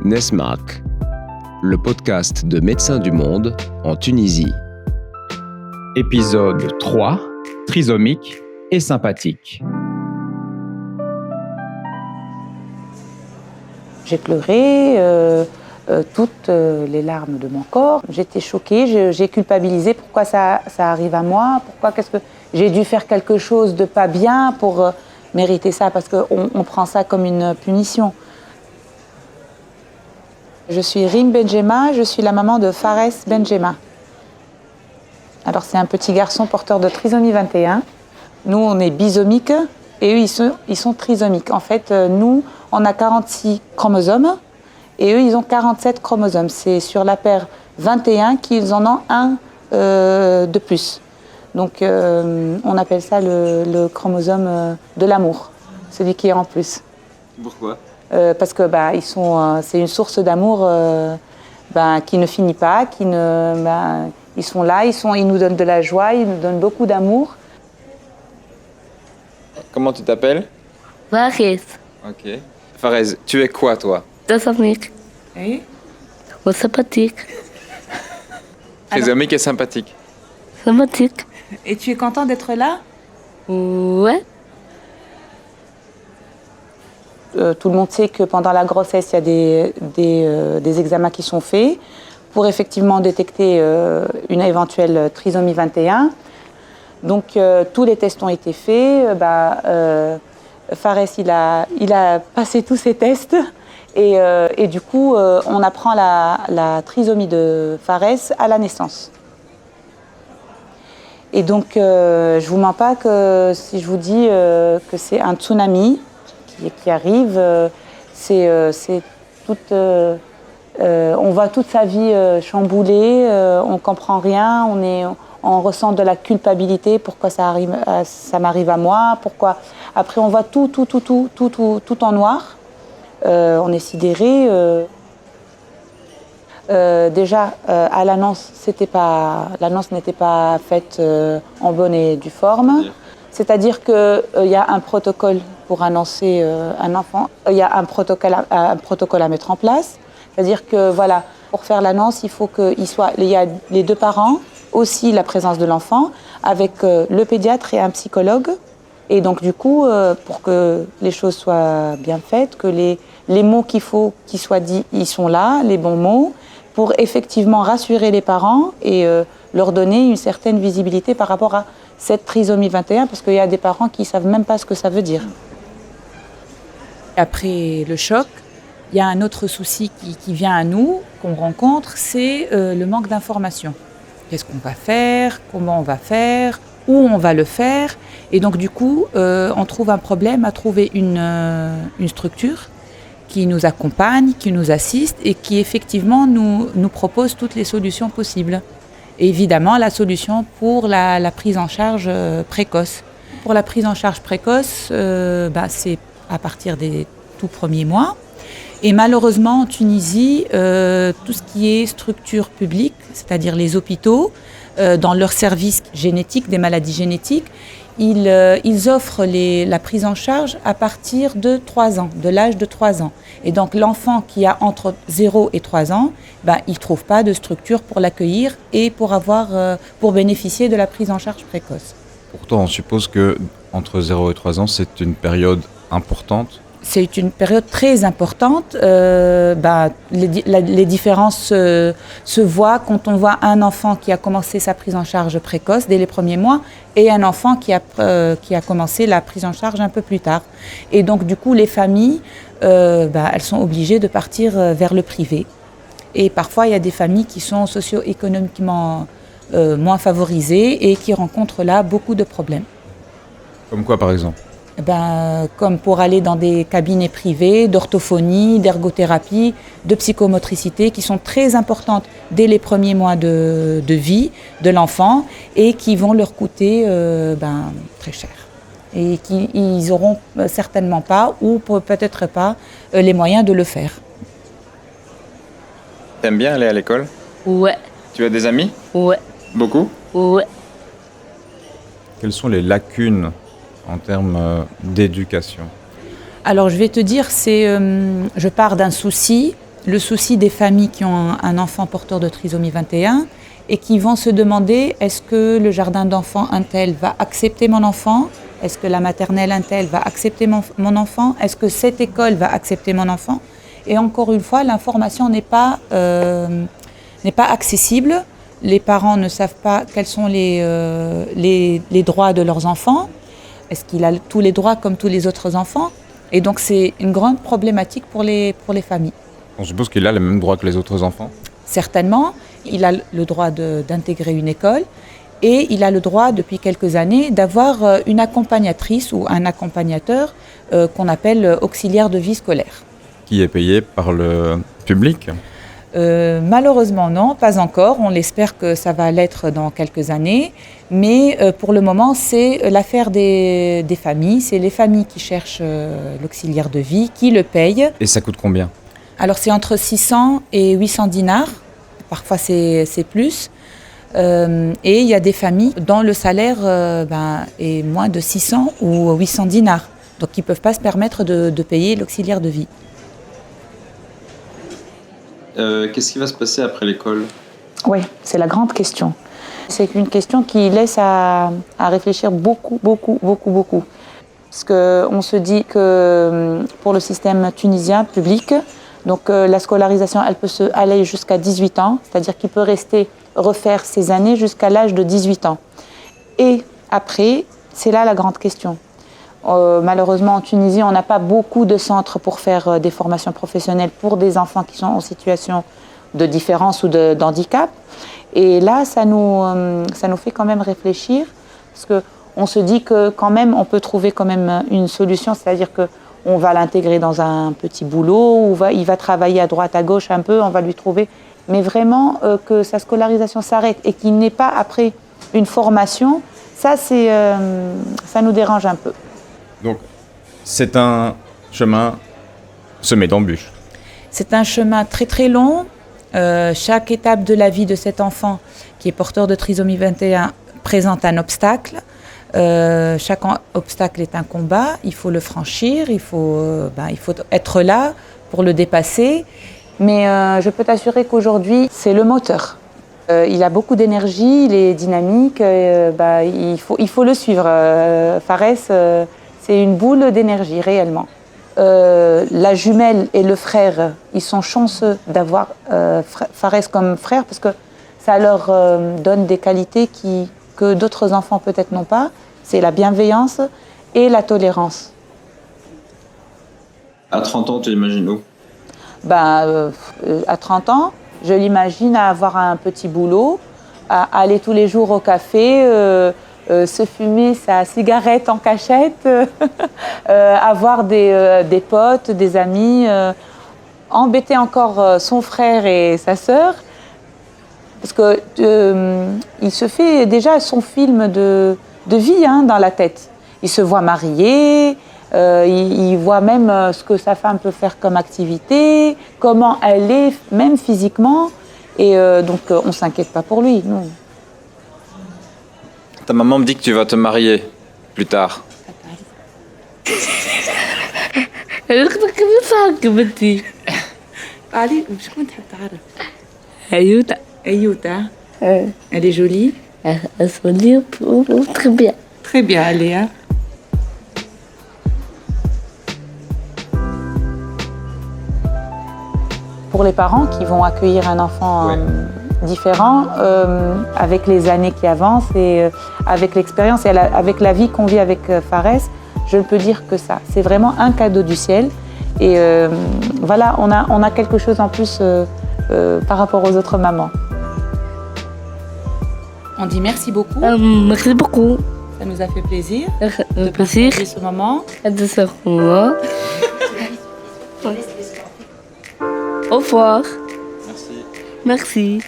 Nesmark, le podcast de Médecins du Monde en Tunisie. Épisode 3, trisomique et sympathique. J'ai pleuré toutes les larmes de mon corps. J'étais choquée, j'ai culpabilisé. Pourquoi ça arrive à moi? Qu'est-ce que j'ai dû faire quelque chose de pas bien pour mériter ça? Parce qu'on prend ça comme une punition. Je suis Rim Benjema, je suis la maman de Fares Benjema. Alors c'est un petit garçon porteur de trisomie 21. Nous, on est bisomiques et eux, ils sont trisomiques. En fait, nous, on a 46 chromosomes et eux, ils ont 47 chromosomes. C'est sur la paire 21 qu'ils en ont un de plus. Donc, on appelle ça le chromosome de l'amour, celui qui est en plus. Pourquoi ? Parce que c'est une source d'amour qui ne finit pas, ils sont là, ils nous donnent de la joie, ils nous donnent beaucoup d'amour. Comment tu t'appelles ? Fares. Ok. Fares, tu es quoi toi ? Trisomique. Oui. Ou sympathique. Trisomique et sympathique. Sympathique. Et tu es content d'être là ? Ouais. Tout le monde sait que pendant la grossesse, il y a des examens qui sont faits pour effectivement détecter une éventuelle trisomie 21. Donc, tous les tests ont été faits. Fares, il a passé tous ces tests. Et du coup, on apprend la trisomie de Fares à la naissance. Et donc, je ne vous mens pas que si je vous dis que c'est un tsunami qui arrive, on voit toute sa vie chamboulée, on ne comprend rien, on ressent de la culpabilité, pourquoi ça m'arrive à moi, pourquoi. Après on voit tout en noir, on est sidéré. Déjà à l'annonce, l'annonce n'était pas faite en bonne et due forme. C'est-à-dire qu'il y a un protocole pour annoncer un enfant. Il y a un protocole à mettre en place. C'est-à-dire que voilà, pour faire l'annonce, il faut il y a les deux parents, aussi la présence de l'enfant, avec le pédiatre et un psychologue. Et donc du coup, pour que les choses soient bien faites, que les mots qu'il faut qu'ils soient dits, ils sont là, les bons mots, pour effectivement rassurer les parents et leur donner une certaine visibilité par rapport à cette trisomie 21, parce qu'il y a des parents qui ne savent même pas ce que ça veut dire. Après le choc, il y a un autre souci qui vient à nous, qu'on rencontre, c'est le manque d'information. Qu'est-ce qu'on va faire ? Comment on va faire ? Où on va le faire ? Et donc du coup, on trouve un problème à trouver une structure qui nous accompagne, qui nous assiste et qui effectivement nous propose toutes les solutions possibles. Et évidemment, la solution pour la prise en charge précoce. Pour la prise en charge précoce, c'est à partir des tout premiers mois. Et malheureusement, en Tunisie, tout ce qui est structure publique, c'est-à-dire les hôpitaux, dans leur service génétique, des maladies génétiques, ils offrent la prise en charge à partir de 3 ans, de l'âge de 3 ans. Et donc l'enfant qui a entre 0 et 3 ans, il ne trouve pas de structure pour l'accueillir et pour bénéficier de la prise en charge précoce. Pourtant, on suppose qu'entre 0 et 3 ans, c'est une période importante. C'est une période très importante. Les différences se voient quand on voit un enfant qui a commencé sa prise en charge précoce dès les premiers mois et un enfant qui a commencé la prise en charge un peu plus tard. Et donc, du coup, les familles, elles sont obligées de partir vers le privé. Et parfois, il y a des familles qui sont socio-économiquement moins favorisées et qui rencontrent là beaucoup de problèmes. Comme quoi, par exemple ? Comme pour aller dans des cabinets privés d'orthophonie, d'ergothérapie, de psychomotricité qui sont très importantes dès les premiers mois de vie de l'enfant et qui vont leur coûter très cher. Et qu'ils n'auront certainement pas ou peut-être pas les moyens de le faire. T'aimes bien aller à l'école ? Ouais. Tu as des amis ? Ouais. Beaucoup ? Ouais. Quelles sont les lacunes en termes d'éducation ? Alors je vais te dire, je pars d'un souci le souci des familles qui ont un enfant porteur de trisomie 21 et qui vont se demander est-ce que le jardin d'enfants Intel va accepter mon enfant ? Est-ce que la maternelle Intel va accepter mon enfant ? Est-ce que cette école va accepter mon enfant ? Et encore une fois, l'information n'est pas accessible. Les parents ne savent pas quels sont les droits de leurs enfants. Est-ce qu'il a tous les droits comme tous les autres enfants ? Et donc c'est une grande problématique pour les familles. On suppose qu'il a les mêmes droits que les autres enfants ? Certainement, il a le droit d'intégrer une école et il a le droit depuis quelques années d'avoir une accompagnatrice ou un accompagnateur qu'on appelle auxiliaire de vie scolaire. Qui est payé par le public ? Malheureusement non, pas encore. On l'espère que ça va l'être dans quelques années. Mais pour le moment, c'est l'affaire des familles. C'est les familles qui cherchent l'auxiliaire de vie, qui le payent. Et ça coûte combien ? Alors c'est entre 600 et 800 dinars. Parfois c'est plus. Et il y a des familles dont le salaire est moins de 600 ou 800 dinars. Donc ils ne peuvent pas se permettre de payer l'auxiliaire de vie. Qu'est-ce qui va se passer après l'école ? Oui, c'est la grande question. C'est une question qui laisse à réfléchir beaucoup. Parce qu'on se dit que pour le système tunisien public, donc la scolarisation, elle peut aller jusqu'à 18 ans, c'est-à-dire qu'il peut refaire ses années jusqu'à l'âge de 18 ans. Et après, c'est là la grande question. Malheureusement, en Tunisie, on n'a pas beaucoup de centres pour faire des formations professionnelles pour des enfants qui sont en situation de différence ou d'handicap. Et là, ça nous fait quand même réfléchir, parce qu'on se dit que quand même, on peut trouver quand même une solution, c'est-à-dire qu'on va l'intégrer dans un petit boulot, ou il va travailler à droite, à gauche un peu, on va lui trouver. Mais vraiment, que sa scolarisation s'arrête et qu'il n'ait pas après une formation, ça nous dérange un peu. Donc, c'est un chemin semé d'embûches. C'est un chemin très très long. Chaque étape de la vie de cet enfant qui est porteur de trisomie 21 présente un obstacle. Chaque obstacle est un combat. Il faut le franchir, il faut être là pour le dépasser. Mais je peux t'assurer qu'aujourd'hui, c'est le moteur. Il a beaucoup d'énergie, il est dynamique. Il faut le suivre. Fares, c'est une boule d'énergie, réellement. La jumelle et le frère, ils sont chanceux d'avoir Fares comme frère parce que ça leur donne des qualités que d'autres enfants peut-être n'ont pas. C'est la bienveillance et la tolérance. À 30 ans, tu l'imagines où ? À 30 ans, je l'imagine à avoir un petit boulot, à aller tous les jours au café, se fumer sa cigarette en cachette, avoir des potes, des amis, embêter encore son frère et sa sœur, parce que il se fait déjà son film de vie dans la tête. Il se voit marié, il voit même ce que sa femme peut faire comme activité, comment elle est, même physiquement, et donc on ne s'inquiète pas pour lui, non. Ta maman me dit que tu vas te marier plus tard. Ayouta. Elle est jolie. Elle se dit très bien. Très bien, Léa. Pour les parents qui vont accueillir un enfant différent, avec les années qui avancent et avec l'expérience et avec la vie qu'on vit avec Fares, je ne peux dire que ça. C'est vraiment un cadeau du ciel. Et voilà, on a quelque chose en plus par rapport aux autres mamans. On dit merci beaucoup. Merci beaucoup. Ça nous a fait plaisir Un de plaisir partager ce moment. de ce moment. Au revoir. Merci. Merci.